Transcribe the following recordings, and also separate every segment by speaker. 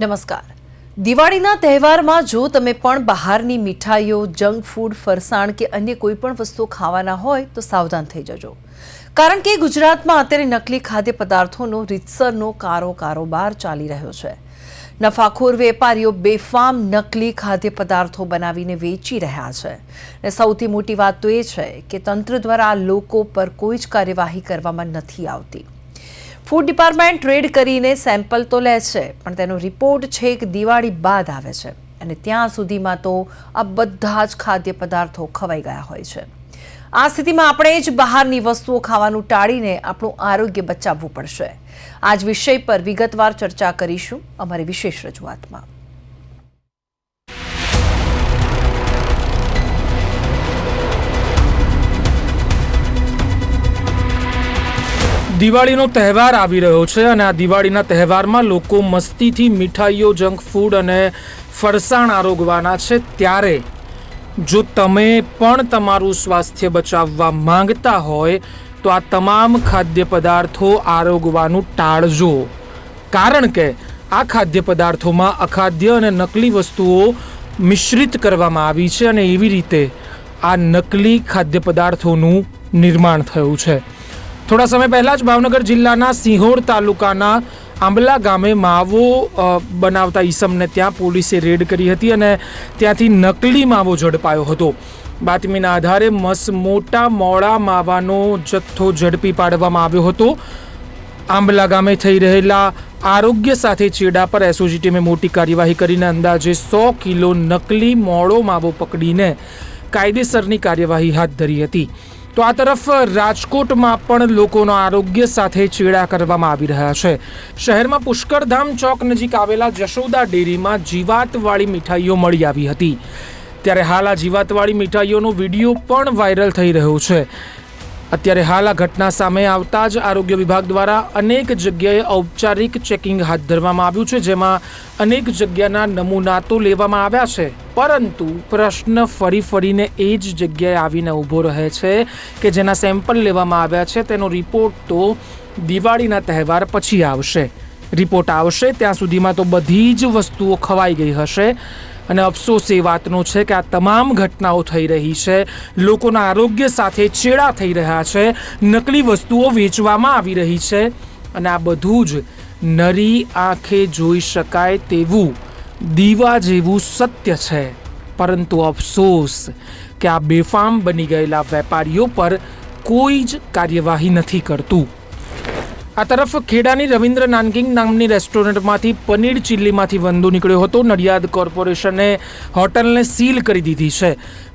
Speaker 1: નમસ્કાર. દિવાળીના તહેવારમાં જો તમે પણ બહારની મીઠાઈઓ, જંક ફૂડ, ફરસાણ કે અન્ય કોઈ પણ વસ્તુઓ ખાવાના હોય તો સાવધાન થઈ જજો. કારણ કે ગુજરાતમાં અત્યારે નકલી ખાદ્ય પદાર્થોનો રીતસરનો કારોબાર ચાલી રહ્યો છે. નફાખોર વેપારીઓ બેફામ નકલી ખાદ્ય પદાર્થો બનાવીને વેચી રહ્યા છે. અને સૌથી મોટી વાત તો એ છે કે તંત્ર દ્વારા આ લોકો પર કોઈ જ કાર્યવાહી કરવામાં નથી આવતી. ફૂડ ડિપાર્ટમેન્ટ રેડ કરીને સેમ્પલ તો લે છે, પણ તેનો રિપોર્ટ છેક દિવાળી બાદ આવે છે અને ત્યાં સુધીમાં તો આ બધા જ ખાદ્ય પદાર્થો ખવાઈ ગયા હોય છે. આ સ્થિતિમાં આપણે જ બહારની વસ્તુઓ ખાવાનું ટાળીને આપણું આરોગ્ય બચાવવું પડશે. આ જ વિષય પર વિગતવાર ચર્ચા કરીશું અમારી વિશેષ રજૂઆતમાં.
Speaker 2: દિવાળીનો તહેવાર આવી રહ્યો છે અને આ દિવાળીના તહેવારમાં લોકો મસ્તીથી મીઠાઈઓ, જંક ફૂડ અને ફરસાણ આરોગવાના છે. ત્યારે જો તમે પણ તમારું સ્વાસ્થ્ય બચાવવા માંગતા હોય તો આ તમામ ખાદ્ય પદાર્થો આરોગવાનું ટાળજો. કારણ કે આ ખાદ્ય પદાર્થોમાં અખાદ્ય અને નકલી વસ્તુઓ મિશ્રિત કરવામાં આવી છે અને એવી રીતે આ નકલી ખાદ્ય પદાર્થોનું નિર્માણ થયું છે. થોડા સમય પહેલાં જ ભાવનગર જિલ્લાના સિંહોર તાલુકાના આંબલા ગામે માવો બનાવતા ઈસમને ત્યાં પોલીસે રેડ કરી હતી અને ત્યાંથી નકલી માવો ઝડપાયો હતો. બાતમીના આધારે મોટા મોળા માવાનો જથ્થો ઝડપી પાડવામાં આવ્યો હતો. આંબલા ગામે થઈ રહેલા આરોગ્ય સાથે ચેડા પર એસઓજી ટીમે મોટી કાર્યવાહી કરીને અંદાજે 100 કિલો નકલી મોળો માવો પકડીને કાયદેસરની કાર્યવાહી હાથ ધરી હતી. તો આ તરફ રાજકોટમાં પણ લોકોનો આરોગ્ય સાથે ચેડા કરવામાં આવી રહ્યા છે. શહેરમાં પુષ્કરધામ ચોક નજીક આવેલા જશોદા ડેરીમાં જીવાતવાળી મીઠાઈઓ મળી આવી હતી. ત્યારે હાલ આ જીવાતવાળી મીઠાઈઓનો વિડીયો પણ વાયરલ થઈ રહ્યો છે. અત્યારે હાલ આ ઘટના સામે આવતા જ આરોગ્ય વિભાગ દ્વારા અનેક જગ્યાએ ઔપચારિક ચેકિંગ હાથ ધરવામાં આવ્યું છે, જેમાં અનેક જગ્યાના નમૂના તો લેવામાં આવ્યા છે, પરંતુ પ્રશ્ન ફરીને એ જ જગ્યાએ આવીને ઊભો રહે છે કે જેના સેમ્પલ લેવામાં આવ્યા છે તેનો રિપોર્ટ તો દિવાળીના તહેવાર પછી આવશે. રિપોર્ટ આવશે ત્યાં સુધીમાં તો બધી જ વસ્તુઓ ખવાઈ ગઈ હશે. અને અફસોસ એ વાતનો છે કે આ તમામ ઘટનાઓ થઈ રહી છે. લોકોના આરોગ્ય સાથે ચેડા થઈ રહ્યા છે, નકલી વસ્તુઓ વેચવામાં આવી રહી છે અને આ બધું જ નરી આંખે જોઈ શકાય તેવું દીવા જેવું સત્ય છે. પરંતુ અફસોસ કે આ બેફામ બની ગયેલા વેપારીઓ પર કોઈ જ કાર્યવાહી નથી કરતું. આ તરફ ખેડાની રવિન્દ્ર નાનકિંગ નામની રેસ્ટોરન્ટમાંથી પનીર ચીલ્લીમાંથી વંદો નીકળ્યો હતો. નડિયાદ કોર્પોરેશને હોટલને સીલ કરી દીધી છે.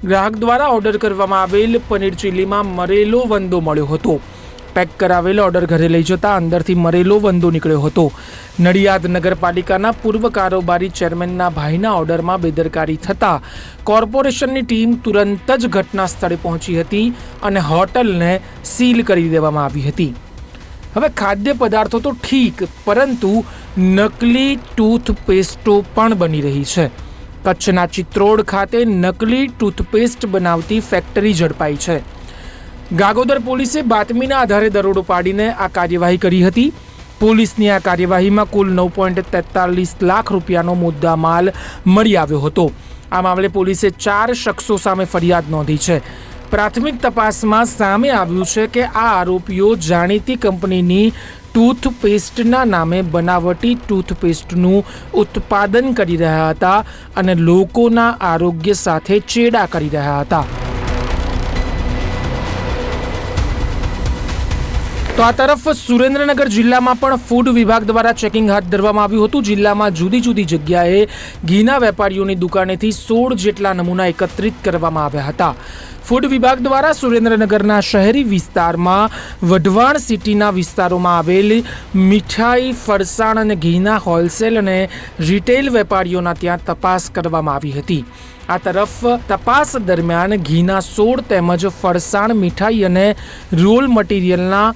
Speaker 2: ગ્રાહક દ્વારા ઓર્ડર કરવામાં આવેલ પનીર ચીલ્લીમાં મરેલો વંદો મળ્યો હતો. પેક કરાવેલો ઓર્ડર ઘરે લઈ જતા અંદરથી મરેલો વંદો નીકળ્યો હતો. નડિયાદ નગરપાલિકાના પૂર્વ કારોબારી ચેરમેનના ભાઈના ઓર્ડરમાં બેદરકારી થતાં કોર્પોરેશનની ટીમ તુરંત જ ઘટના સ્થળે પહોંચી હતી અને હોટલને સીલ કરી દેવામાં આવી હતી. હવે ખાદ્ય પદાર્થો તો ઠીક, પરંતુ નકલી ટૂથપેસ્ટો પણ બની રહી છે. કચ્છના ચિત્રોડ ખાતે નકલી ટૂથપેસ્ટ બનાવતી ફેક્ટરી ઝડપાઈ છે. ગાગોદર પોલીસે બાતમીના આધારે દરોડો પાડીને આ કાર્યવાહી કરી હતી. પોલીસની આ કાર્યવાહીમાં કુલ 9.43 લાખ રૂપિયાનો મુદ્દામાલ મળી આવ્યો હતો. આ મામલે પોલીસે 4 શખ્સો સામે ફરિયાદ નોંધી છે. પ્રાથમિક તપાસમાં સામે આવ્યું છે કે આ આરોપીઓ જાણીતી કંપનીની ટૂથપેસ્ટના નામે બનાવટી ટૂથપેસ્ટનું ઉત્પાદન કરી રહ્યા હતા અને લોકોના આરોગ્ય સાથે ચેડા કરી રહ્યા હતા. તો આ તરફ સુરેન્દ્રનગર જિલ્લામાં પણ ફૂડ વિભાગ દ્વારા ચેકિંગ હાથ ધરવામાં આવ્યું હતું. જિલ્લામાં જુદી જુદી જગ્યાએ ઘીના વેપારીઓની દુકાનેથી 16 જેટલા નમૂના એકત્રિત કરવામાં આવ્યા હતા. ફૂડ વિભાગ દ્વારા સુરેન્દ્રનગરના શહેરી વિસ્તારમાં વઢવાણ સિટીના વિસ્તારોમાં આવેલી મીઠાઈ, ફરસાણ અને ઘીના હોલસેલ અને રિટેલ વેપારીઓના ત્યાં તપાસ કરવામાં આવી હતી. આ તરફ તપાસ દરમિયાન ઘીના 16 તેમજ ફરસાણ, મીઠાઈ અને રોલ મટીરિયલના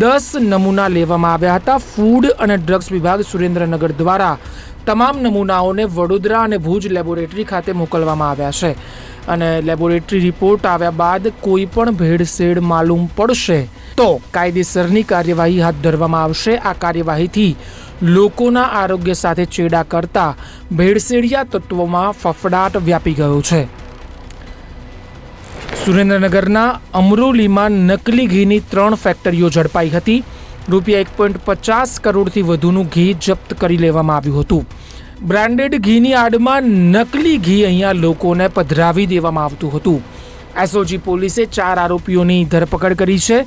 Speaker 2: 10 નમૂના લેવામાં આવ્યા હતા. ફૂડ અને ડ્રગ્સ વિભાગ સુરેન્દ્રનગર દ્વારા તમામ નમૂનાઓને વડોદરા અને ભુજ લેબોરેટરી ખાતે મોકલવામાં આવ્યા છે અને લેબોરેટરી રિપોર્ટ આવ્યા બાદ કોઈ પણ ભેળસેળ માલુમ પડશે તો કાયદેસરની કાર્યવાહી હાથ ધરવામાં આવશે. આ કાર્યવાહીથી લોકોના આરોગ્ય સાથે ચેડા કરતા ભેળસેળિયા તત્વોમાં ફફડાટ વ્યાપી ગયો છે. સુરેન્દ્રનગરના અમરોલીમાં નકલી ઘીની 3 ફેક્ટરીઓ ઝડપાઈ હતી. રૂપિયા 1.50 કરોડથી વધુનું ઘી જપ્ત કરી લેવામાં આવ્યું હતું. બ્રાન્ડેડ ઘીની આડમાં નકલી ઘી અહીંયા લોકોને પધરાવી દેવામાં આવતું હતું. એસઓજી પોલીસે 4 આરોપીઓની ધરપકડ કરી છે.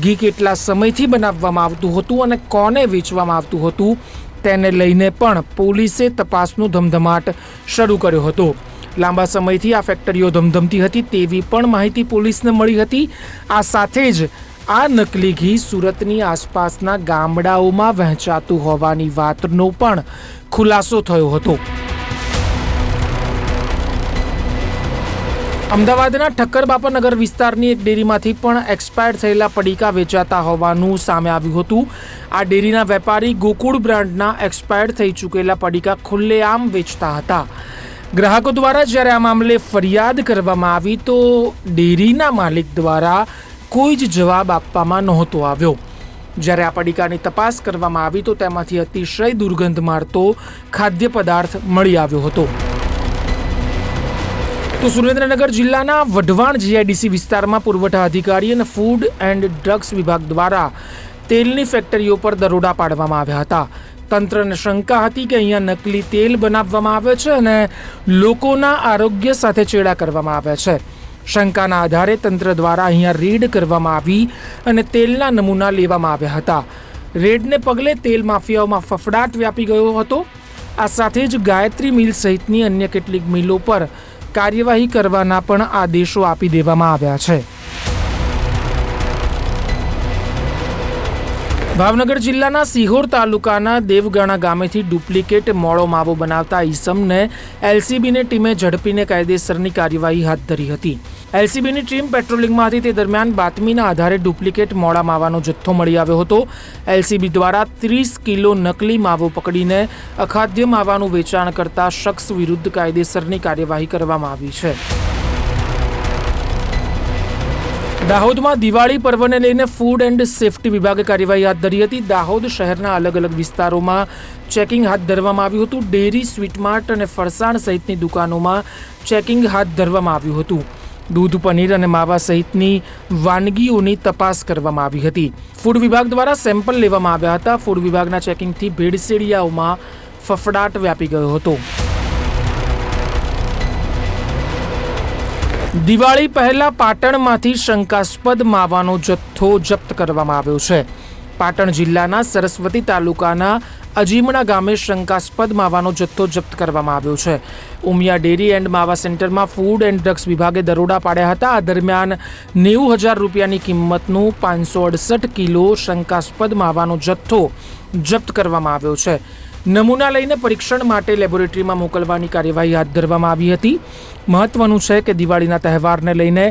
Speaker 2: ઘી કેટલા સમયથી બનાવવામાં આવતું હતું અને કોને વેચવામાં આવતું હતું તેને લઈને પણ પોલીસે તપાસનો ધમધમાટ શરૂ કર્યો હતો. લાંબા સમયથી આ ફેક્ટરીઓ ધમધમતી હતી તેવી પણ માહિતી પોલીસને મળી હતી. આ સાથે જ આ નકલી ઘી સુરતની આસપાસના ગામડાઓમાં વહેંચાતું હોવાની વાતનો પણ ખુલાસો થયો હતો. અમદાવાદના ઠક્કરબાપાનગર વિસ્તારની એક ડેરીમાંથી પણ એક્સપાયર થયેલા પડીકા વેચાતા હોવાનું સામે આવ્યું હતું. આ ડેરીના વેપારી ગોકુળ બ્રાન્ડના એક્સપાયર થઈ ચૂકેલા પડીકા ખુલ્લેઆમ વેચતા હતા. ગ્રાહકો દ્વારા જ્યારે આ મામલે ફરિયાદ કરવામાં આવી તો ડેરીના માલિક દ્વારા કોઈ જ જવાબ આપવામાં નહોતો આવ્યો. જ્યારે આ પડીકાની તપાસ કરવામાં આવી તો તેમાંથી અતિશય દુર્ગંધ મારતો ખાદ્ય પદાર્થ મળી આવ્યો હતો. તો સુરેન્દ્રનગર જિલ્લાના વઢવાણ જીઆઈડીસી વિસ્તારમાં પુરવઠા અધિકારી અને ફૂડ એન્ડ ડ્રગ્સ વિભાગ દ્વારા તેલની ફેક્ટરીઓ પર દરોડા પાડવામાં આવ્યા હતા. તંત્રને શંકા હતી કે અહીંયા નકલી તેલ બનાવવામાં આવે છે અને લોકોના આરોગ્ય સાથે ચેડા કરવામાં આવે છે. શંકાના આધારે તંત્ર દ્વારા અહીંયા રેડ કરવામાં આવી અને તેલના નમૂના લેવામાં આવ્યા હતા. રેડને પગલે તેલ માફિયાઓમાં ફફડાટ વ્યાપી ગયો હતો. આ સાથે જ ગાયત્રી મિલ સહિતની અન્ય કેટલીક મિલો પર કાર્યવાહી કરવાના પણ આદેશો આપી દેવામાં આવ્યા છે. ભાવનગર જિલ્લાના સિહોર તાલુકાના દેવગાણા ગામેથી ડુપ્લિકેટ મોળો માવો બનાવતા ઈસમને એલસીબીની ટીમે ઝડપીને કાયદેસરની કાર્યવાહી હાથ ધરી હતી. એલસીબીની ટીમ પેટ્રોલિંગમાં હતી તે દરમિયાન બાતમીના આધારે ડુપ્લિકેટ મોળા માવાનો જથ્થો મળી આવ્યો હતો. એલસીબી દ્વારા 30 કિલો નકલી માવો પકડીને અખાદ્ય માવાનું વેચાણ કરતા શખ્સ વિરુદ્ધ કાયદેસરની કાર્યવાહી કરવામાં આવી છે. દાહોદમાં દિવાળી પર્વને લઈને ફૂડ એન્ડ સેફટી વિભાગે કાર્યવાહી હાથ ધરી હતી. દાહોદ શહેરના અલગ અલગ વિસ્તારોમાં ચેકિંગ હાથ ધરવામાં આવ્યું હતું. ડેરી, સ્વીટમાર્ટ અને ફરસાણ સહિતની દુકાનોમાં ચેકિંગ હાથ ધરવામાં આવ્યું હતું. દૂધ, પનીર અને માવા સહિતની વાનગીઓની તપાસ કરવામાં આવી હતી. ફૂડ વિભાગ દ્વારા સેમ્પલ લેવામાં આવ્યા હતા. ફૂડ વિભાગના ચેકિંગથી ભેળસેળિયાઓમાં ફફડાટ વ્યાપી ગયો હતો. દિવાળી પહેલા પાટણમાંથી શંકાસ્પદ માવાનો જથ્થો જપ્ત કરવામાં આવ્યો છે. પાટણ જિલ્લાના સરસ્વતી તાલુકાના અજીમણા ગામે શંકાસ્પદ માવાનો જથ્થો જપ્ત કરવામાં આવ્યો છે. ઉમિયા ડેરી એન્ડ માવા સેન્ટરમાં ફૂડ એન્ડ ડ્રગ્સ વિભાગે દરોડા પાડ્યા હતા. આ દરમિયાન 90,000 રૂપિયાની કિંમતનું 568 કિલો શંકાસ્પદ માવાનો જથ્થો જપ્ત કરવામાં આવ્યો છે. નમૂના લઈને પરીક્ષણ માટે લેબોરેટરીમાં મોકલવાની કાર્યવાહી હાથ ધરવામાં આવી હતી. મહત્વનું છે કે દિવાળીના તહેવારને લઈને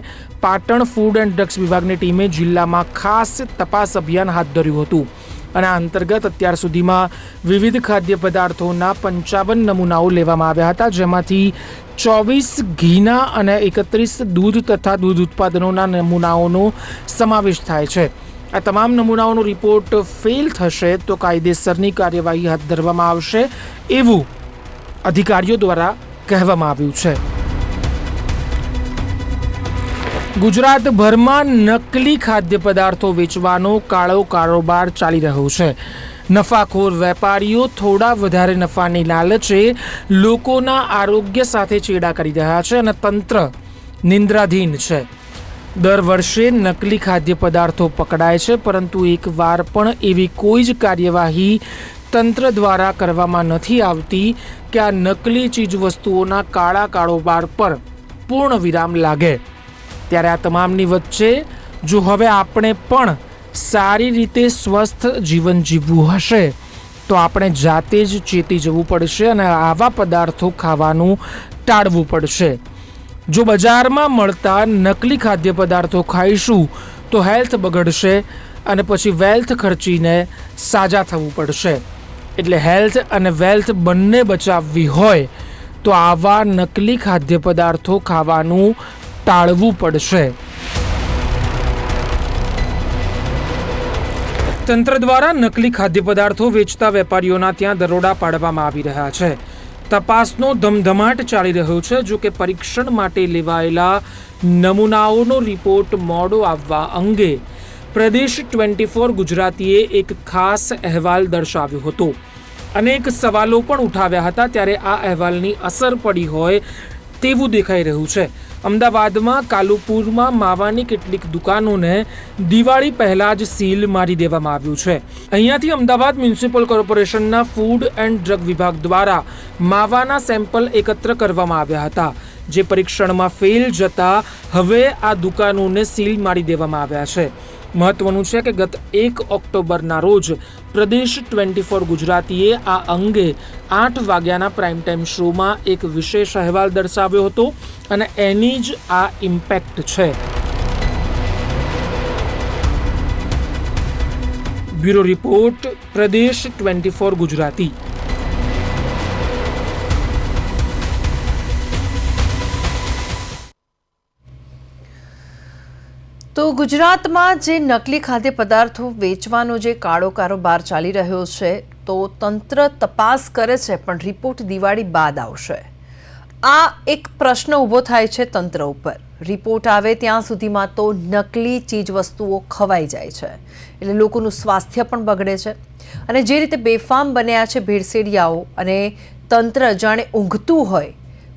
Speaker 2: પાટણ ફૂડ એન્ડ ડ્રગ્સ વિભાગની ટીમે જિલ્લામાં ખાસ તપાસ અભિયાન હાથ ધર્યું હતું અને આ અંતર્ગત અત્યાર સુધીમાં વિવિધ ખાદ્ય પદાર્થોના 55 નમૂનાઓ લેવામાં આવ્યા હતા, જેમાંથી 24 ઘીના અને 31 દૂધ તથા દૂધ ઉત્પાદનોના નમૂનાઓનો સમાવેશ થાય છે. આ તમામ નમૂનાઓનો રિપોર્ટ ફેલ થશે તો કાયદેસરની કાર્યવાહી હાથ ધરવામાં આવશે એવું અધિકારીઓ દ્વારા કહેવામાં આવ્યું છે. ગુજરાતભરમાં નકલી ખાદ્ય પદાર્થો વેચવાનો કાળો કારોબાર ચાલી રહ્યો છે. નફાખોર વેપારીઓ થોડા વધારે નફાની લાલચે લોકોના આરોગ્ય સાથે ચેડા કરી રહ્યા છે અને તંત્ર નિંદ્રાધીન છે. દર વર્ષે નકલી ખાદ્ય પદાર્થો પકડાય છે, પરંતુ એકવાર પણ એવી કોઈ જ કાર્યવાહી તંત્ર દ્વારા કરવામાં નથી આવતી કે આ નકલી ચીજવસ્તુઓના કાળા કારોબાર પર પૂર્ણ વિરામ લાગે. ત્યારે આ તમામની વચ્ચે જો હવે આપણે પણ સારી રીતે સ્વસ્થ જીવન જીવવું હશે તો આપણે જાતે જ ચેતી જવું પડશે અને આવા પદાર્થો ખાવાનું ટાળવું પડશે. જો બજારમાં મળતા નકલી ખાદ્ય પદાર્થો ખાઈશું તો હેલ્થ બગડશે અને પછી વેલ્થ ખર્ચીને સાજા થવું પડશે. એટલે હેલ્થ અને વેલ્થ બંને બચાવવી હોય તો આવા નકલી ખાદ્ય પદાર્થો ખાવાનું ટાળવું પડશે. તંત્ર દ્વારા નકલી ખાદ્ય પદાર્થો વેચતા વેપારીઓના ત્યાં દરોડા પાડવામાં આવી રહ્યા છે. તપાસનો ધમધમાટ ચાલી રહ્યો છે. જો કે પરીક્ષણ માટે લેવાયેલા નમૂનાઓનો રિપોર્ટ મોડો આવવા અંગે પ્રદેશ 24 ગુજરાતીએ એક ખાસ અહેવાલ દર્શાવ્યો હતો. અનેક સવાલો પણ ઉઠાવ્યા હતા. ત્યારે આ અહેવાલની અસર પડી હોય તેવું દેખાઈ રહ્યું છે. અમદાવાદમાં કાલુપુરમાં માવાની કેટલીક દુકાનોને દિવાળી પહેલા જ સીલ મારી દેવામાં આવ્યું છે. અહીંયાથી અમદાવાદ મ્યુનિસિપલ કોર્પોરેશનના ફૂડ એન્ડ ડ્રગ વિભાગ દ્વારા માવાના સેમ્પલ એકત્ર કરવામાં આવ્યા હતા, જે પરીક્ષણમાં ફેલ જતા હવે આ દુકાનોને સીલ મારી દેવામાં આવ્યા છે. મહત્વનું છે કે ગત 1 ઓક્ટોબરના રોજ પ્રદેશ 24 ગુજરાતીએ આ અંગે 8 વાગ્યાના પ્રાઇમ ટાઈમ શોમાં એક વિશેષ અહેવાલ દર્શાવ્યો હતો અને એની જ આ ઇમ્પેક્ટ છે. બ્યુરો રિપોર્ટ, પ્રદેશ 24 ગુજરાતી.
Speaker 1: તો ગુજરાતમાં જે નકલી ખાદ્ય પદાર્થો વેચવાનો જે કાળો કારોબાર ચાલી રહ્યો છે, તો તંત્ર તપાસ કરે છે પણ રિપોર્ટ દિવાળી બાદ આવશે. આ એક પ્રશ્ન ઊભો થાય છે તંત્ર ઉપર. રિપોર્ટ આવે ત્યાં સુધીમાં તો નકલી ચીજ વસ્તુઓ ખવાઈ જાય છે, એટલે લોકોનું સ્વાસ્થ્ય પણ બગડે છે. અને જે રીતે બેફામ બન્યા છે ભેળસેડિયાઓ, અને તંત્ર જાણે ઊંઘતું હોય,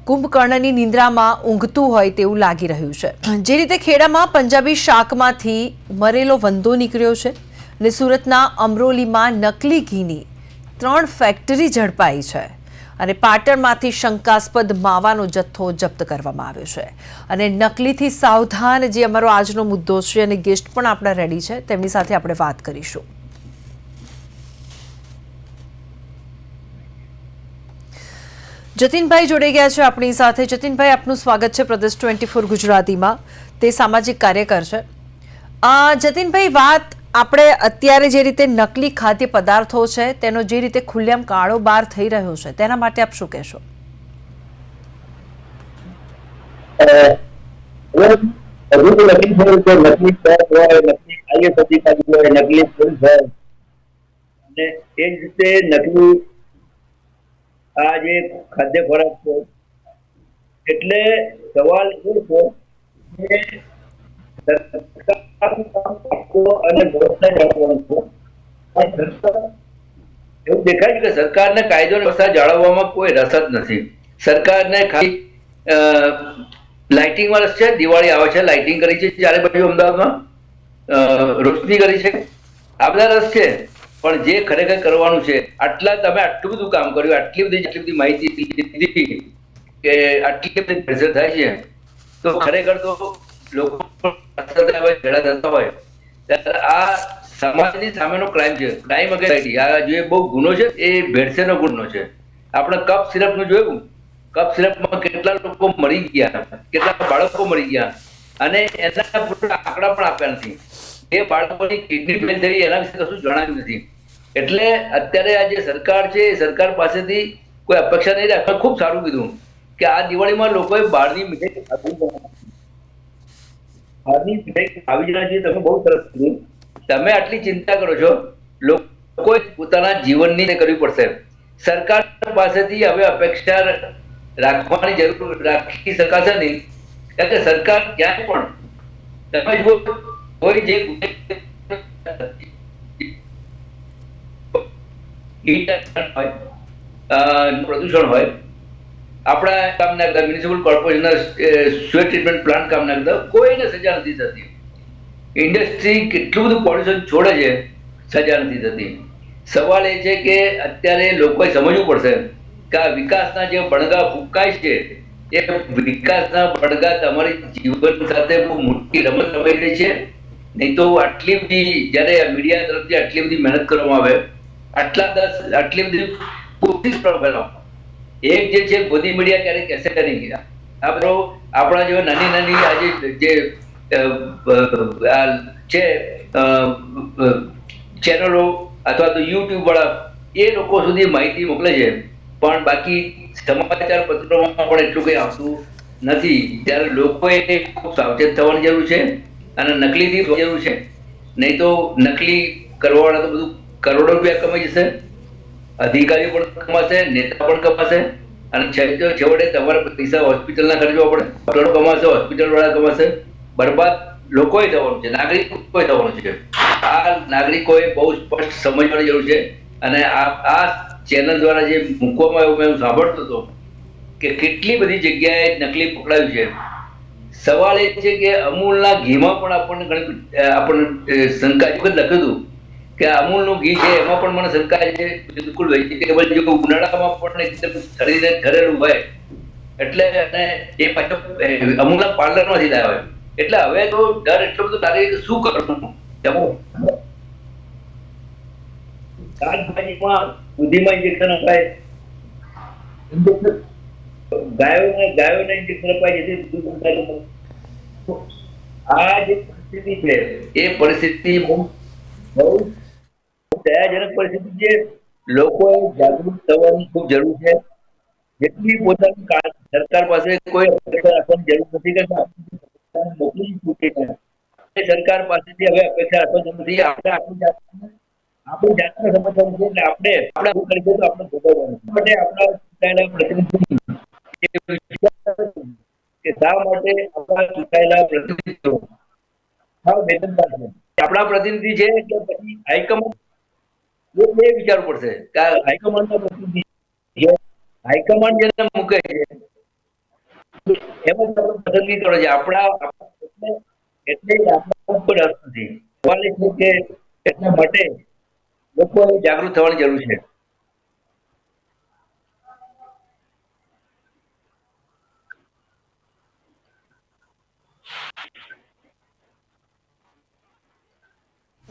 Speaker 1: કુંભકર્ણની નિંદ્રામાં ઊંઘતું હોય તેવું લાગી રહ્યું છે. જે રીતે ખેડામાં પંજાબી શાકમાંથી મરેલો વંદો નીકળ્યો છે અને સુરતના અમરોલીમાં નકલી ઘીની 3 ફેક્ટરી ઝડપાઈ છે અને પાટણમાંથી શંકાસ્પદ માવાનો જથ્થો જપ્ત કરવામાં આવ્યો છે. અને નકલીથી સાવધાન જે અમારો આજનો મુદ્દો છે, અને ગેસ્ટ પણ આપણા રેડી છે, તેમની સાથે આપણે વાત કરીશું. જતીનભાઈ જોડાઈ ગયા છે આપણી સાથે. જતીનભાઈ, આપનું સ્વાગત છે પ્રદેશ 24 ગુજરાતીમાં. તે સામાજિક કાર્યકર છે. જતીનભાઈ, વાત આપણે અત્યારે જે રીતે નકલી ખાદ્ય પદાર્થો છે તેનો જે રીતે ખુલ્લેઆમ કાળોબાર થઈ રહ્યો છે, તેના માટે આપ શું કહેશો?
Speaker 3: આ જે ખાદ્ય ખોરાક છે, એટલે સવાલ એ છે કે એવું દેખાય છે કે સરકારને કાયદો અને વ્યવસ્થા જાળવવામાં કોઈ રસ જ નથી. સરકારને ખાલી લાઇટિંગમાં રસ છે. દિવાળી આવે છે, લાઇટિંગ કરી છે ચારે બાજુ અમદાવાદમાં, રોશની કરી છે, આ બધા રસ છે. પણ જે ખરેખર કરવાનું છે, તમે આટલું બધું કામ કર્યું, આટલી બધી માહિતી લીધી કે આટલી બધી પ્રેશર થાય છે, તો ખરેખર તો લોકો ભેળા થતા હોય ત્યારે આ સમાજની સામેનો ક્રાઇમ છે. ક્રાઇમ અગેન્સ્ટ આ જે બહુ ગુનો છે એ ભેળસેળનો ગુનો છે. આપણે કપ સિરપનું જોયું, કપ સિરપમાં કેટલા લોકો મરી ગયા, કેટલા બાળકો મરી ગયા, અને એના આંકડા પણ આપ્યા નથી. એ બાળકોની કિડની ફેલ થઈ એના વિશે કશું જણાવ્યું નથી. એટલે અત્યારે આ જે સરકાર છે, એ સરકાર પાસેથી કોઈ અપેક્ષા નહીં રાખે. ખૂબ સારું કીધું કે આ દિવાળીમાં લોકોએ બહારની મીઠાઈ આવી જણા છે. તમે બહુ સરસ કીધું. તમે આટલી ચિંતા કરો છો, લોકોએ પોતાના જીવનની કરવી પડશે. સરકાર પાસેથી હવે અપેક્ષા રાખવાની જરૂર રાખી શકાશે નહીં, કારણ કે સરકાર ક્યાંય પણ તમે જુઓ કોઈ જે પ્રદૂષણ હોય, આપણા કામ નાખતા મ્યુનિસિપલ કોર્પોરેશનના સ્વેટ ટ્રીટમેન્ટ પ્લાન્ટ કામ નાખતા કોઈને સજા નથી થતી. ઇન્ડસ્ટ્રી કેટલું બધું પોલ્યુશન છોડે છે, સજા નથી થતી. સવાલ એ છે કે અત્યારે લોકોએ સમજવું પડશે કે આ વિકાસના જે બણગા ફૂંકાય છે, એ વિકાસના બણગા તમારી જીવન સાથે બહુ મોટી રમત રમાઈ રહી છે. નહીં તો આટલી બધી જયારે મીડિયા તરફથી આટલી બધી મહેનત કરવામાં આવે, આટલી બધી કોશિશ કરવામાં, એક જે છે મોદી મીડિયા ક્યારેક કહેશે કરી ગયા. આ બધો આપણા જેવા નાની આજે જે છે ચેનલો અથવા તો યુટ્યુબ વાળા, એ લોકો સુધી માહિતી મોકલે છે, પણ બાકી સમાચાર પત્રોમાં પણ એટલું કંઈ આવતું નથી. ત્યારે લોકોએ ખૂબ સાવચેત થવાની જરૂર છે અને નકલીથી જરૂર છે. નહીં તો નકલી કરવાવાળા તો બધું કરોડો રૂપિયા કમાઈ જશે, અધિકારીઓ પણ કમાશે, નેતા પણ કમાશે, અને છેવટે તમારા પૈસા હોસ્પિટલના ખર્ચવા પડે, ડોક્ટરો કમાશે, હોસ્પિટલ વાળા કમાશે, બરબાદ લોકોએ થવાનું છે, નાગરિકોએ થવાનું છે. આ નાગરિકોએ બહુ સ્પષ્ટ સમજવાની જરૂર છે. અને આ ચેનલ દ્વારા જે મૂકવામાં આવ્યું, મેં સાંભળતો હતો કે કેટલી બધી જગ્યાએ નકલી પકડાયું છે. સવાલ એ છે કે અમૂલના ઘીમાં પણ આપણને શંકા છે. લખ્યું હતું કે અમૂલનું ઘી છે એમાં પણ મને શંકા છે, બિલકુલ વેજીટેબલ જે ઉનાળામાં પણ એકદમ શરીરને ઘરેલું હોય એટલે, અને એ પાછો અમૂલના પાર્લરમાંથી લાવ્યા હોય એટલે હવે તો ડર એટલો બધો લાગે કે શું કરવું. શાકભાજીમાં દૂધીમાં ઇન્જેક્શન અપાય, ગાયોને ઇન્જેક્શન અપાય, જેથી આ જે પરિસ્થિતિ છે એ પરિસ્થિતિ બહુ દયાજનક પરિસ્થિતિ છે. લોકોએ જાગૃત થવાની ખૂબ જરૂર છે. જેટલી પોતાની સરકાર પાસે કોઈ અપેક્ષા રાખવાની જરૂર નથી કે મોકલી ચૂકી છે. સરકાર પાસેથી હવે અપેક્ષા રાખવાની નથી. આપણી જાતને સમજવાનું છે એટલે આપણે શું કરીશું તો આપણે ભોગવવાનું માટે આપણા ચૂંટાયેલા પ્રતિનિધિ કે શા માટે આપણા ચૂંટાયેલા પ્રતિનિધિઓ બેદરકાર છે. આપણા પ્રતિનિધિ છે કે પછી હાઈકમાન્ડ, એ વિચારવું પડશે કે હાઈકમાન્ડના પ્રતિનિધિ, હાઈકમાન્ડ જેને મૂકે છે એમાં આપણે પસંદગી કરો છે. આપણા એટલે આપણા કોઈ અર્થ નથી. સવાલ એ છે કે એટલા માટે લોકોએ જાગૃત થવાની જરૂર છે.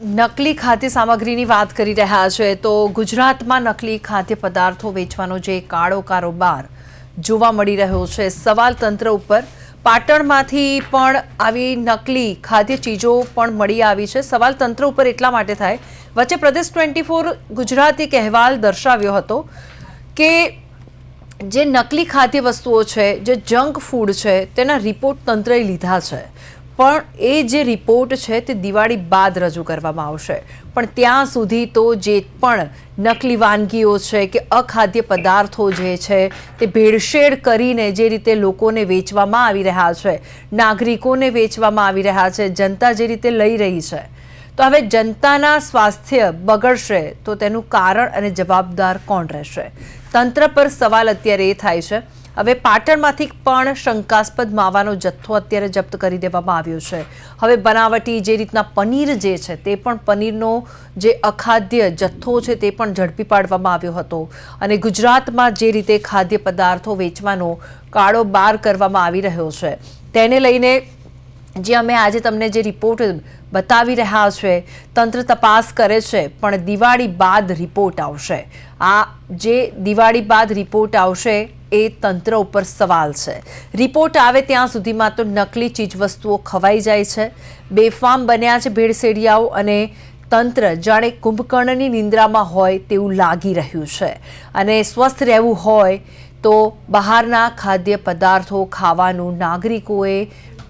Speaker 1: નકલી ખાદ્ય સામગ્રીની વાત કરી રહ્યા છે તો ગુજરાતમાં નકલી ખાદ્ય પદાર્થો વેચવાનો જે કાળો કારોબાર જોવા મળી રહ્યો છે, સવાલ તંત્ર ઉપર. પાટણમાંથી પણ આવી નકલી ખાદ્ય ચીજો પણ મળી આવી છે. સવાલ તંત્ર ઉપર એટલા માટે થાય, વચ્ચે પ્રદેશ 24 ગુજરાત એક અહેવાલ દર્શાવ્યો હતો કે જે નકલી ખાદ્ય વસ્તુઓ છે, જે જંક ફૂડ છે, તેના રિપોર્ટ તંત્રએ લીધા છે, પણ એ જે રિપોર્ટ છે તે દિવાળી બાદ રજૂ કરવામાં આવશે. પણ ત્યાં સુધી તો જે પણ નકલી વાનગીઓ છે કે અખાદ્ય પદાર્થો જે છે તે ભેળસેળ કરીને જે રીતે લોકોને વેચવામાં આવી રહ્યા છે, નાગરિકોને વેચવામાં આવી રહ્યા છે, જનતા જે રીતે લઈ રહી છે, તો હવે જનતાના સ્વાસ્થ્ય બગડશે તો તેનું કારણ અને જવાબદાર કોણ રહેશે? તંત્ર પર સવાલ અત્યારે એ થાય છે. હવે પાટણમાંથી પણ શંકાસ્પદ માવાનો જથ્થો અત્યારે જપ્ત કરી દેવામાં આવ્યો છે. હવે બનાવટી જે રીતના પનીર જે છે તે પણ પનીરનો જે અખાદ્ય જથ્થો છે તે પણ ઝડપી પાડવામાં આવ્યો હતો. અને ગુજરાતમાં જે રીતે ખાદ્ય પદાર્થો વેચવાનો કાળો બાર કરવામાં આવી રહ્યો છે તેને લઈને જે અમે આજે તમને જે રિપોર્ટ બતાવી રહ્યા છે, તંત્ર તપાસ કરે છે, પણ દિવાળી બાદ રિપોર્ટ આવશે. આ જે દિવાળી બાદ રિપોર્ટ આવશે એ તંત્ર ઉપર સવાલ છે. રિપોર્ટ આવે ત્યાં સુધીમાં તો નકલી ચીજવસ્તુઓ ખવાઈ જાય છે. બેફામ બન્યા છે ભેળસેડિયાઓ અને તંત્ર જાણે કુંભકર્ણની નિંદ્રામાં હોય તેવું લાગી રહ્યું છે. અને સ્વસ્થ રહેવું હોય તો બહારના ખાદ્ય પદાર્થો ખાવાનું નાગરિકોએ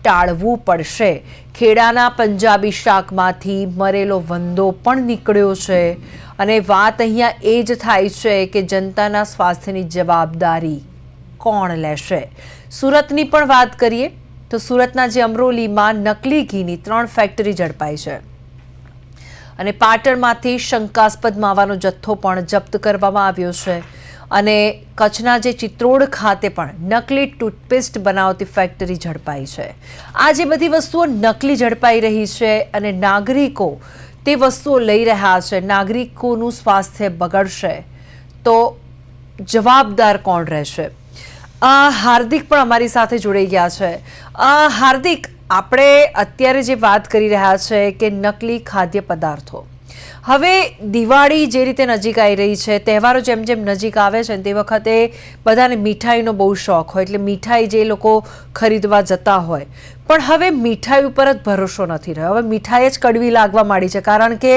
Speaker 1: ટાળવું પડશે. ખેડાના પંજાબી શાકમાંથી મરેલો વંદો પણ નીકળ્યો છે. અને વાત અહીંયા એ જ થાય છે કે જનતાના સ્વાસ્થ્યની જવાબદારી કોણ લેશે? સુરતની પણ વાત કરીએ તો સુરતના જે અમરોલીમાં નકલી ઘીની 3 ફેક્ટરી ઝડપાઈ છે અને પાટણમાંથી શંકાસ્પદ માવાનો જથ્થો પણ જપ્ત કરવામાં આવ્યો છે. અને કચ્છના જે ચિત્રોડ ખાતે પણ નકલી ટૂથપેસ્ટ બનાવતી ફેક્ટરી ઝડપાઈ છે. આ જે બધી વસ્તુઓ નકલી ઝડપાઈ રહી છે અને નાગરિકો તે વસ્તુઓ લઈ રહ્યા છે, નાગરિકોનું સ્વાસ્થ્ય બગડશે તો જવાબદાર કોણ રહેશે? હાર્દિક પણ અમારી સાથે જોડાઈ ગયા છે. હાર્દિક, આપણે અત્યારે જે વાત કરી રહ્યા છે કે નકલી ખાદ્ય પદાર્થો, હવે દિવાળી જે રીતે નજીક આવી રહી છે, તહેવારો જેમ જેમ નજીક આવે છે તે વખતે બધાને મીઠાઈનો બહુ શોખ હોય, એટલે મીઠાઈ જે લોકો ખરીદવા જતા હોય, પણ હવે મીઠાઈ ઉપર જ ભરોસો નથી રહ્યો. હવે મીઠાઈ જ કડવી લાગવા માંડી છે, કારણ કે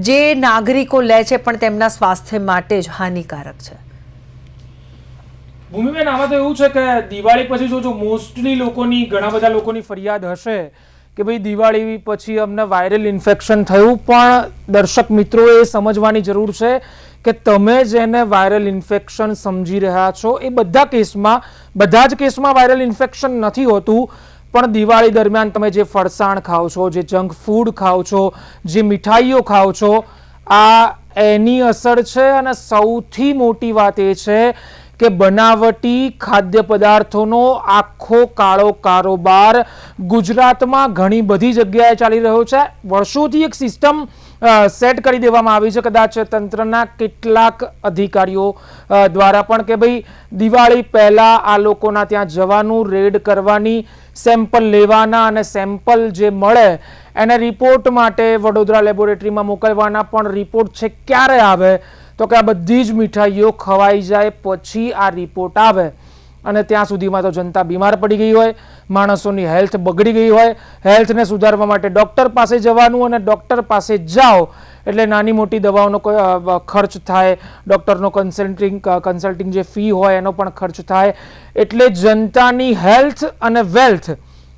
Speaker 1: જે નાગરિકો લે છે પણ તેમના સ્વાસ્થ્ય માટે જ હાનિકારક છે.
Speaker 2: ભૂમિબેન, આમાં તો એવું છે કે દિવાળી પછી જો મોસ્ટલી લોકોની, ઘણા બધા લોકોની ફરિયાદ હશે કે ભાઈ દિવાળી પછી અમને વાયરલ ઇન્ફેક્શન થયું, પણ દર્શક મિત્રોએ સમજવાની જરૂર છે કે તમે જેને વાયરલ ઇન્ફેક્શન સમજી રહ્યા છો એ બધા જ કેસમાં વાયરલ ઇન્ફેક્શન નથી હોતું. પણ દિવાળી દરમિયાન તમે જે ફરસાણ ખાઓ છો, જે જંક ફૂડ ખાઓ છો, જે મીઠાઈઓ ખાઓ છો, આ એની અસર છે. અને સૌથી મોટી વાત એ છે કે બનાવટી ખાદ્ય પદાર્થોનો આખો કાળો કારોબાર ગુજરાતમાં ઘણી બધી જગ્યાએ ચાલી રહ્યો છે. વર્ષોથી એક સિસ્ટમ સેટ કરી દેવામાં આવી છે, કદાચ તંત્રના કેટલાક અધિકારીઓ દ્વારા પણ, કે ભાઈ દિવાળી પહેલા આ લોકોના ત્યાં જવાનું, રેડ કરવાની, સેમ્પલ લેવાના અને સેમ્પલ જે મળે એને રિપોર્ટ માટે વડોદરા લેબોરેટરીમાં મોકલવાના. પણ રિપોર્ટ છે ક્યારે આવે? તો કે આ બધી જ મીઠાઈઓ ખવાઈ જાય પછી આ રિપોર્ટ આવે. અને ત્યાં સુધીમાં તો જનતા બીમાર પડી ગઈ હોય, માણસોની હેલ્થ બગડી ગઈ હોય. હેલ્થને સુધારવા માટે ડૉક્ટર પાસે જવાનું, અને ડૉક્ટર પાસે જાઓ એટલે નાની મોટી દવાઓનો ખર્ચ થાય, ડૉક્ટરનો કન્સલ્ટિંગ જે ફી હોય એનો પણ ખર્ચ થાય. એટલે જનતાની હેલ્થ અને વેલ્થ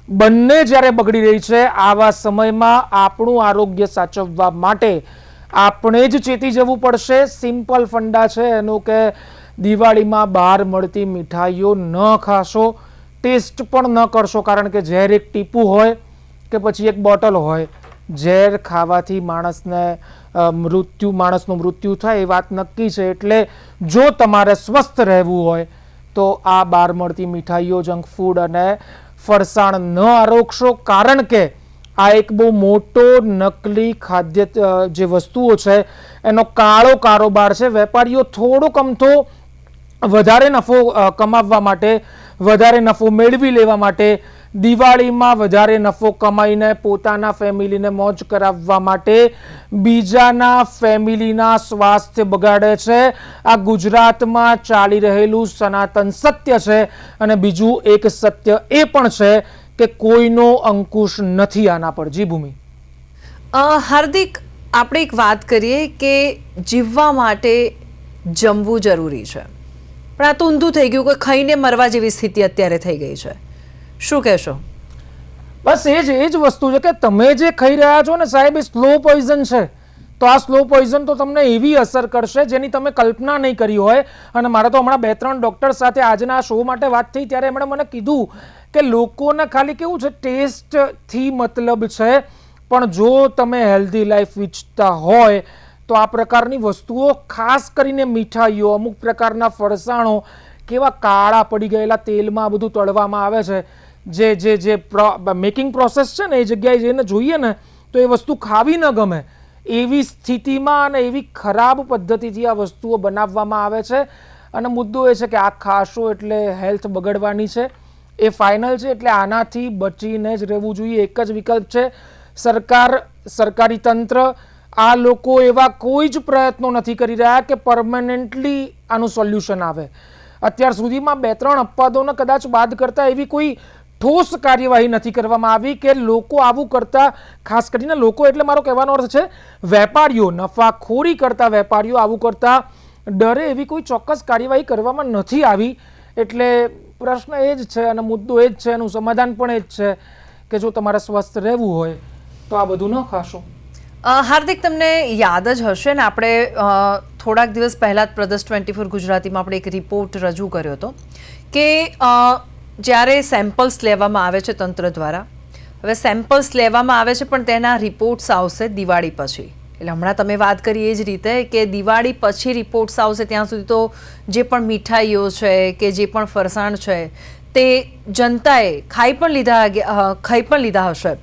Speaker 2: બંને જ્યારે બગડી રહી છે, આવા સમયમાં આપણું આરોગ્ય સાચવવા માટે આપણે જ ચેતી જવું પડશે. સિમ્પલ ફંડા છે એનું કે દિવાળીમાં બહાર મળતી મીઠાઈઓ ન ખાશો, ટેસ્ટ પણ ન કરશો, કારણ કે ઝેર એક ટીપું હોય કે પછી એક બોટલ હોય, ઝેર ખાવાથી માણસનું મૃત્યુ થાય એ વાત નક્કી છે. એટલે જો તમારે સ્વસ્થ રહેવું હોય તો આ બહાર મળતી મીઠાઈઓ, જંક ફૂડ અને ફરસાણ ન આરોગશો, કારણ કે આ એક બહુ મોટો નકલી ખાદ્ય જે વસ્તુઓ છે એનો કાળો કારોબાર છે. વેપારીઓ થોડોક અમથો વધારે નફો કમાવવા માટે, વધારે નફો મેળવી લેવા માટે, દિવાળીમાં વધારે નફો કમાઈને પોતાના ફેમિલીને મોજ કરાવવા માટે બીજાના ફેમિલીના સ્વાસ્થ્ય બગાડે છે. આ ગુજરાતમાં ચાલી રહેલું સનાતન સત્ય છે. અને બીજું એક સત્ય એ પણ છે કે કોઈનો અંકુશ નથી આના પર. જી ભૂમિ.
Speaker 1: હાર્દિક, આપણે એક વાત કરીએ કે જીવવા માટે જમવું જરૂરી છે, પણ આ તો ઊંધું થઈ ગયું કે ખાઈને મરવા જેવી સ્થિતિ અત્યારે થઈ ગઈ છે. શું કહેશો?
Speaker 2: બસ એ જ વસ્તુ છે કે તમે જે ખાઈ રહ્યા છો ને સાહેબ, એ સ્લો પોઈઝન છે. તો આ સ્લો પોઈઝન તો તમને એવી અસર કરશે જેની તમે કલ્પના નહીં કરી હોય. અને મારે તો હમણાં 2-3 ડૉક્ટર સાથે આજના શો માટે વાત થઈ ત્યારે એમણે મને કીધું કે લોકોને ખાલી કેવું છે, ટેસ્ટથી મતલબ છે, પણ જો તમે હેલ્ધી લાઈફ ઈચ્છતા હોય તો આ પ્રકારની વસ્તુઓ, ખાસ કરીને મીઠાઈઓ, અમુક પ્રકારના ફરસાણો કેવા કાળા પડી ગયેલા તેલમાં બધું તળવામાં આવે છે, જે મેકિંગ પ્રોસેસ છે ને એ જગ્યાએ જઈને જોઈએ ને તો એ વસ્તુ ખાવી ન ગમે. એવી સ્થિતિમાં અને એવી ખરાબ પદ્ધતિથી આ વસ્તુઓ બનાવવામાં આવે છે. અને મુદ્દો એ છે કે આ ખાશો એટલે હેલ્થ બગડવાની છે, એ ફાઇનલ છે. એટલે આનાથી બચીને જ રહેવું જોઈએ. એક જ વિકલ્પ છે, સરકારી તંત્ર, આ લોકો એવા કોઈ જ પ્રયત્નો નથી કરી રહ્યા કે પરમનન્ટલી આનું સોલ્યુશન આવે. અત્યાર સુધીમાં 2-3 અપવાદોને કદાચ બાદ કરતા એવી કોઈ ઠોસ કાર્યવાહી નથી કરવામાં આવી કે લોકો આવું કરતા, ખાસ કરીને લોકો એટલે મારો કહેવાનો અર્થ છે વેપારીઓ, નફાખોરી કરતા વેપારીઓ આવું કરતા ડરે એવી કોઈ ચોક્કસ કાર્યવાહી કરવામાં નથી આવી. એટલે પ્રશ્ન એ જ છે અને મુદ્દો એ જ છે, એનું સમાધાન પણ એ જ છે કે જો તમારે સ્વસ્થ રહેવું હોય તો આ બધું ન ખાશો.
Speaker 1: હાર્દિક, તમને યાદ જ હશે ને, આપણે થોડાક દિવસ પહેલાં જ પ્રદેશ 24 ગુજરાતીમાં આપણે એક રિપોર્ટ રજૂ કર્યો હતો કે જ્યારે સેમ્પલ્સ લેવામાં આવે છે તંત્ર દ્વારા, હવે સેમ્પલ્સ લેવામાં આવે છે પણ તેના રિપોર્ટ્સ આવશે દિવાળી પછી. એટલે હમણાં તમે વાત કરી એ જ રીતે કે દિવાળી પછી રિપોર્ટ્સ આવશે, ત્યાં સુધી તો જે પણ મીઠાઈઓ છે કે જે પણ ફરસાણ છે તે જનતાએ ખાઈ પણ લીધા હશે.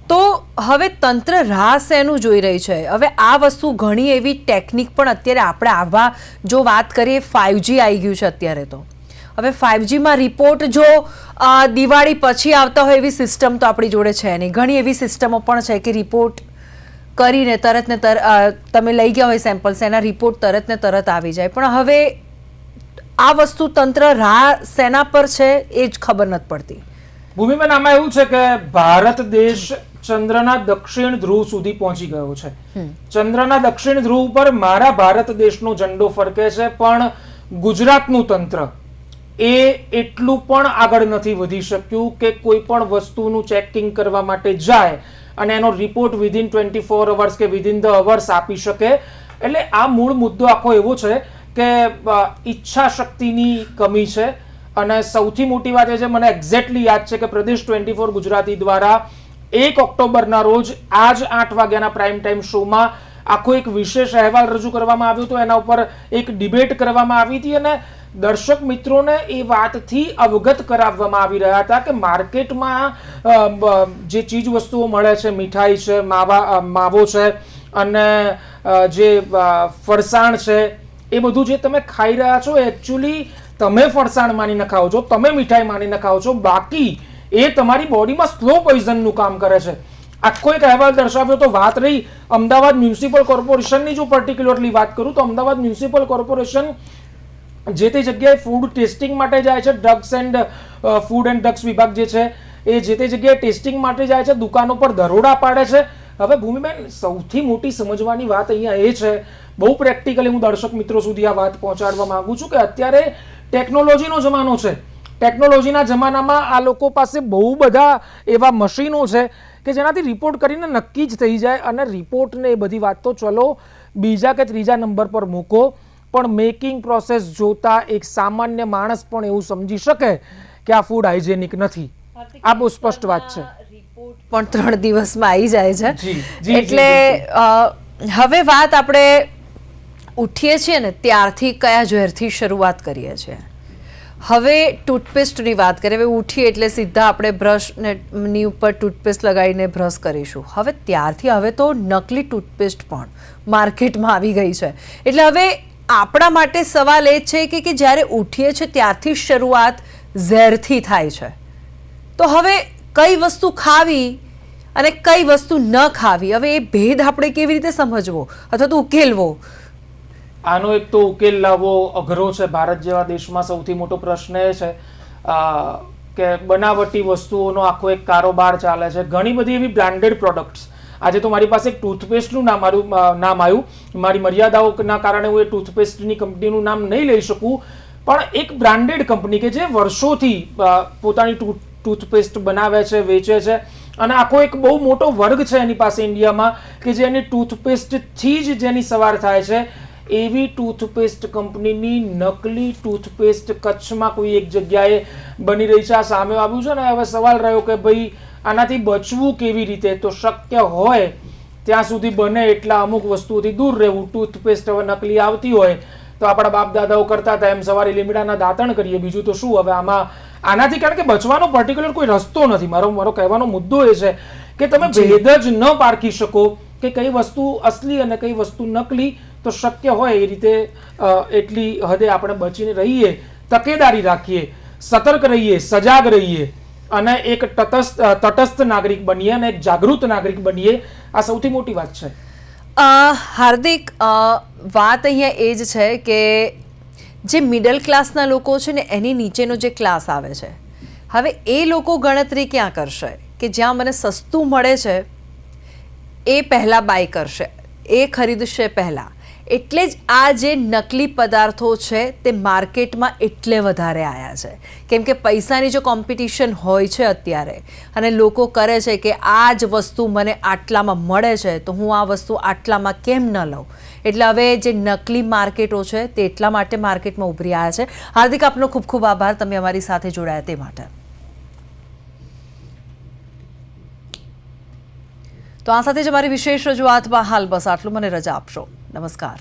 Speaker 1: તો હવે તંત્ર રાહ શેનું જોઈ રહી છે? હવે આ વસ્તુ ઘણી એવી ટેકનિક પણ અત્યારે આપણે આવા જો વાત કરીએ, 5G આવી ગયું છે અત્યારે. તો હવે 5Gમાં રિપોર્ટ જો દિવાળી પછી આવતા હોય એવી સિસ્ટમ તો આપણી જોડે છે નહીં. ઘણી એવી સિસ્ટમો પણ છે કે રિપોર્ટ કરીને તરત ને તમે લઈ ગયા હોય સેમ્પલ્સ, એના રિપોર્ટ તરત ને તરત આવી જાય. પણ હવે આ વસ્તુ તંત્ર રાહ શેના પર છે એ જ ખબર નથી પડતી.
Speaker 2: ભૂમિબેન, આમાં એવું છે કે ભારત દેશ ચંદ્રના દક્ષિણ ધ્રુવ સુધી પહોંચી ગયો છે. ચંદ્રના દક્ષિણ ધ્રુવ પર મારા ભારત દેશનો ઝંડો ફરકે છે, પણ ગુજરાતનું તંત્ર એ એટલું પણ આગળ નથી વધી શક્યું કે કોઈ પણ વસ્તુનું ચેકિંગ કરવા માટે જાય અને એનો રિપોર્ટ વિધિન 24 અવર્સ કે વિધિન ધ અવર્સ આપી શકે. એટલે આ મૂળ મુદ્દો આખો એવો છે કે ઈચ્છા શક્તિની કમી છે. અને સૌથી મોટી વાત એ છે, મને એક્ઝેક્ટલી યાદ છે કે પ્રદેશ 24 ગુજરાતી દ્વારા 1 ઓક્ટોબરના રોજ આજ 8 વાગ્યાના પ્રાઇમ ટાઈમ શોમાં આખો એક વિશેષ અહેવાલ રજૂ કરવામાં આવ્યો હતો. એના ઉપર એક ડિબેટ કરવામાં આવી હતી અને દર્શક મિત્રોને એ વાતથી અવગત કરાવવામાં આવી રહ્યા હતા કે માર્કેટમાં જે ચીજ વસ્તુઓ મળે છે, મીઠાઈ છે, માવો છે અને જે ફરસાણ છે, એ બધું જે તમે ખાઈ રહ્યા છો એકચ્યુઅલી તમે ફરસાણ માનીને ખાઓ છો, તમે મીઠાઈ માનીને ખાઓ છો, બાકી એ તમારી બોડીમાં સ્લો પોઈઝનનું કામ કરે છે. આખો એક અહેવાલ દર્શાવ્યો. તો વાત રહી અમદાવાદ મ્યુનિસિપલ કોર્પોરેશનની, જો પર્ટિક્યુલરલી વાત કરું તો અમદાવાદ મ્યુનિસિપલ કોર્પોરેશન જે તે જગ્યાએ ફૂડ ટેસ્ટિંગ માટે જાય છે, drugs and food and drugs વિભાગ જે છે એ જે તે જગ્યાએ ટેસ્ટિંગ માટે જાય છે, દુકાનો પર દરોડા પાડે છે. હવે ભૂમિબેન, સૌથી મોટી સમજવાની વાત અહીંયા એ છે, બહુ પ્રેક્ટિકલી હું દર્શક મિત્રો સુધી આ વાત પહોંચાડવા માંગુ છું કે અત્યારે ટેકનોલોજીનો જમાનો છે. ટેકનોલોજીના જમાનામાં આ લોકો પાસે બહુ બધા એવા મશીનો છે કે જેનાથી રિપોર્ટ કરીને નક્કી જ થઈ જાય. અને રિપોર્ટને એ બધી વાત તો ચલો બીજા કે ત્રીજા નંબર પર મૂકો, પણ મેકિંગ પ્રોસેસ જોતા એક સામાન્ય માણસ પણ એવું સમજી શકે કે આ ફૂડ હાઇજેનિક નથી. આ બહુ સ્પષ્ટ વાત છે.
Speaker 1: પણ 3 દિવસમાં આવી જાય છે.
Speaker 2: જી, જી,
Speaker 1: એટલે હવે વાત આપણે ઉઠીએ છીએ ને ત્યારથી કયા ઝેરથી શરૂઆત કરીએ છીએ. હવે ટૂથપેસ્ટની વાત કરીએ. હવે ઉઠીએ એટલે સીધા આપણે બ્રશની ઉપર ટૂથપેસ્ટ લગાવીને બ્રશ કરીશું. હવે ત્યારથી હવે તો નકલી ટૂથપેસ્ટ પણ માર્કેટમાં આવી ગઈ છે. એટલે હવે આપણા માટે સવાલ એ છે કે જ્યારે ઉઠીએ છીએ ત્યારથી શરૂઆત ઝેરથી થાય છે. તો હવે કઈ વસ્તુ ખાવી અને કઈ વસ્તુ ન ખાવી, હવે એ ભેદ આપણે કેવી રીતે સમજવો અથવા તો ઉકેલવો?
Speaker 2: આનો એક તો ઉકેલ લાવવો અઘરો છે. ભારત જેવા દેશમાં સૌથી મોટો પ્રશ્ન એ છે કે બનાવટી વસ્તુઓનો આખો એક કારોબાર ચાલે છે. ઘણી બધી એવી બ્રાન્ડેડ પ્રોડક્ટ્સ. આજે તો મારી પાસે એક ટૂથપેસ્ટનું નામ આવ્યું. મારી મર્યાદાઓના કારણે હું એ ટૂથપેસ્ટની કંપનીનું નામ નહીં લઈ શકું, પણ એક બ્રાન્ડેડ કંપની કે જે વર્ષોથી પોતાની ટૂથપેસ્ટ બનાવે છે, વેચે છે અને આખો એક બહુ મોટો વર્ગ છે એની પાસે ઇન્ડિયામાં કે જે એની ટૂથપેસ્ટથી જ જેની સવાર થાય છે. એવી ટૂથપેસ્ટ કંપનીની નકલી ટૂથપેસ્ટ કચ્છમાં કોઈ એક જગ્યાએ બની રહી છે. આ સામે આવ્યું છે ને. હવે સવાલ રહ્યો કે ભાઈ આનાથી બચવું કેવી રીતે? તો શક્ય હોય ત્યાં સુધી બને એટલા અમુક વસ્તુઓથી દૂર રહેવું. ટૂથપેસ્ટ હવે નકલી આવતી હોય તો આપણા બાપ દાદાઓ કરતા હતા એમ સવારે લીમડાના દાંતણ કરીએ, બીજું તો શું. હવે આનાથી કારણ કે બચવાનો પર્ટિક્યુલર કોઈ રસ્તો નથી. મારો કહેવાનો મુદ્દો એ છે કે તમે ભેદ જ ન પારખી શકો કે કઈ વસ્તુ અસલી અને કઈ વસ્તુ નકલી. તો શક્ય હોય એ રીતે એટલી હદે આપણે બચીને રહીએ, તકેદારી રાખીએ, સતર્ક રહીએ, સજાગ રહીએ અને એક તટસ્થ નાગરિક બનીએ અને એક જાગૃત નાગરિક બનીએ. આ સૌથી મોટી વાત છે.
Speaker 1: હાર્દિક, વાત અહીંયા એ જ છે કે જે મિડલ ક્લાસના લોકો છે ને એની નીચેનો જે ક્લાસ આવે છે, હવે એ લોકો ગણતરી ક્યાં કરશે કે જ્યાં મને સસ્તું મળે છે એ પહેલાં બાય કરશે, એ ખરીદશે પહેલાં. એટલે જ આ જે નકલી પદાર્થો છે તે માર્કેટમાં એટલે વધારે આવ્યા છે, કેમ કે પૈસાની જો કોમ્પિટિશન હોય છે અત્યારે અને લોકો કરે છે કે આ જ વસ્તુ મને આટલામાં મળે છે તો હું આ વસ્તુ આટલામાં કેમ ન લઉં. એટલે હવે જે નકલી માર્કેટો છે તે એટલા માટે માર્કેટમાં ઉભરી આવ્યા છે. હાર્દિક, આપનો ખૂબ ખૂબ આભાર, તમે અમારી સાથે જોડાયા તે માટે. તો આ સાથે જ અમારી વિશેષ રજૂઆતમાં હાલ બસ આટલું. મને રજા આપશો. નમસ્કાર.